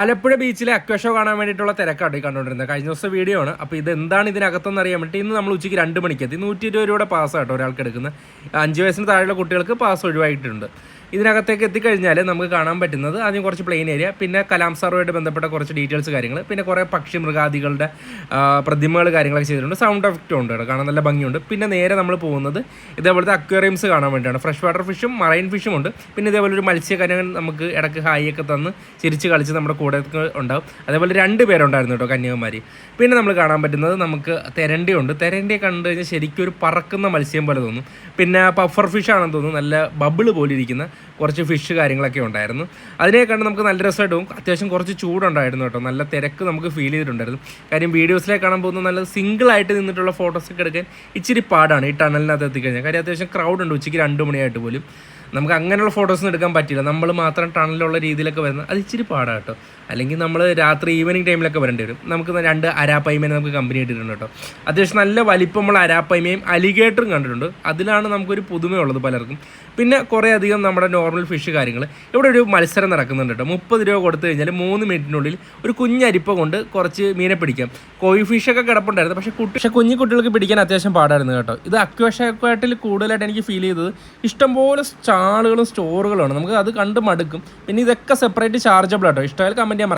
ആലപ്പുഴ ബീച്ചിലെ aqua show കാണാൻ വേണ്ടിയിട്ടുള്ള തിരക്കാണ് ഈ കണ്ടുകൊണ്ടിരുന്നത്. കഴിഞ്ഞ ദിവസം വീഡിയോ ആണ്. അപ്പോൾ ഇത് എന്താണ് ഇതിനകത്തെന്ന് അറിയാൻ വേണ്ടി ഇന്ന് നമ്മൾ ഉച്ചയ്ക്ക് 2 മണിക്ക് എത്തി. 120 രൂപയുടെ പാസ്സാട്ടോ ഒരാൾക്ക് എടുക്കുന്നത്. 5 വയസ്സിന് താഴെയുള്ള കുട്ടികൾക്ക് പാസ് ഒഴിവായിട്ടുണ്ട്. ഇതിനകത്തേക്ക് എത്തിക്കഴിഞ്ഞാൽ നമുക്ക് കാണാൻ പറ്റുന്നത് ആദ്യം കുറച്ച് പ്ലെയിൻ ഏരിയ, പിന്നെ കലാം സാറുമായിട്ട് ബന്ധപ്പെട്ട കുറച്ച് ഡീറ്റെയിൽസ് കാര്യങ്ങൾ, പിന്നെ കുറേ പക്ഷി മൃഗാദികളുടെ പ്രതിമകൾ കാര്യങ്ങളൊക്കെ ചെയ്തിട്ടുണ്ട്. സൗണ്ട് എഫക്റ്റും ഉണ്ട്, കാണാൻ നല്ല ഭംഗിയുണ്ട്. പിന്നെ നേരെ നമ്മൾ പോകുന്നത് ഇതേപോലത്തെ അക്വേറിയംസ് കാണാൻ വേണ്ടിയാണ്. ഫ്രഷ് വാട്ടർ ഫിഷും മറൈൻ ഫിഷും ഉണ്ട്. പിന്നെ ഇതേപോലെ ഒരു മത്സ്യകന്യകൻ നമുക്ക് ഇടയ്ക്ക് ഹായിയൊക്കെ തന്ന് ചിരിച്ച് കളിച്ച് നമ്മുടെ കൂടെ ഉണ്ടാവും. അതേപോലെ 2 പേരുണ്ടായിരുന്നു കേട്ടോ, കന്യാകുമാരി. പിന്നെ നമ്മൾ കാണാൻ പറ്റുന്നത് നമുക്ക് തെരണ്ടിയുണ്ട്. തെരണ്ടിയെ കണ്ടു കഴിഞ്ഞാൽ ശരിക്കും ഒരു പറക്കുന്ന മത്സ്യം പോലെ തോന്നും. പിന്നെ പഫർ ഫിഷ് ആണെന്ന് തോന്നുന്നു, നല്ല ബബിള് പോലെ ഇരിക്കുന്ന കുറച്ച് ഫിഷ് കാര്യങ്ങളൊക്കെ ഉണ്ടായിരുന്നു. അതിനെ കണ്ട് നമുക്ക് നല്ല രസമായിട്ടും അത്യാവശ്യം കുറച്ച് ചൂടുണ്ടായിരുന്നു കേട്ടോ. നല്ല തിരക്ക് നമുക്ക് ഫീൽ ചെയ്തിട്ടുണ്ടായിരുന്നു. കാര്യം വീഡിയോസിലേക്ക് കാണാൻ പോകുന്നത് നല്ല സിംഗിളായിട്ട് നിന്നിട്ടുള്ള ഫോട്ടോസൊക്കെ എടുക്കാൻ ഇച്ചിരി പാടാണ് ഈ ടണലിനകത്ത് എത്തിക്കഴിഞ്ഞാൽ. കാര്യം അത്യാവശ്യം ക്രൗഡ് ഉണ്ട്. ഉച്ചയ്ക്ക് 2 മണിയായിട്ട് പോലും നമുക്ക് അങ്ങനെയുള്ള ഫോട്ടോസൊന്നും എടുക്കാൻ പറ്റില്ല. നമ്മൾ മാത്രം ടണലിലുള്ള രീതിയിലൊക്കെ വരുന്നത് അത് ഇച്ചിരി പാടാണ് കേട്ടോ. അല്ലെങ്കിൽ നമ്മൾ രാത്രി ഈവനിങ് ടൈമിലൊക്കെ വരേണ്ടി വരും. നമുക്ക് 2 അരാപ്പൈമേനെ നമുക്ക് കമ്പനി ഇട്ടിട്ടുണ്ട് കേട്ടോ. അത്യാവശ്യം നല്ല വലിപ്പമുള്ള അരാപ്പൈമയും അലിഗേറ്ററും കണ്ടിട്ടുണ്ട്. അതിലാണ് നമുക്കൊരു പുതുമയുള്ളത് പലർക്കും. പിന്നെ കുറേ അധികം നമ്മുടെ നോർമൽ ഫിഷ് കാര്യങ്ങൾ. ഇവിടെ ഒരു മത്സരം നടക്കുന്നുണ്ട് കേട്ടോ. 30 രൂപ കൊടുത്തു കഴിഞ്ഞാൽ 3 മിനിറ്റിനുള്ളിൽ ഒരു കുഞ്ഞരിപ്പ കൊണ്ട് കുറച്ച് മീനെ പിടിക്കാം. കോഴി ഫിഷൊക്കെ കിടപ്പുണ്ടായിരുന്നു, പക്ഷേ കുഞ്ഞു കുട്ടികൾക്ക് പിടിക്കാൻ അത്യാവശ്യം പാടായിരുന്നു കേട്ടോ. ഇത് അക്വാഷാക്വാട്ടിൽ കൂടുതലായിട്ട് എനിക്ക് ഫീൽ ചെയ്തത് ഇഷ്ടംപോലെ ആളുകളും സ്റ്റോറുകളുമാണ്. നമുക്ക് അത് കണ്ട് മടുക്കും. പിന്നെ ഇതൊക്കെ സെപ്പറേറ്റ് ചാർജബിൾ ആട്ടോ. ഇഷ്ടമായാലും കമൻറ്റ് ചെയ്യാൻ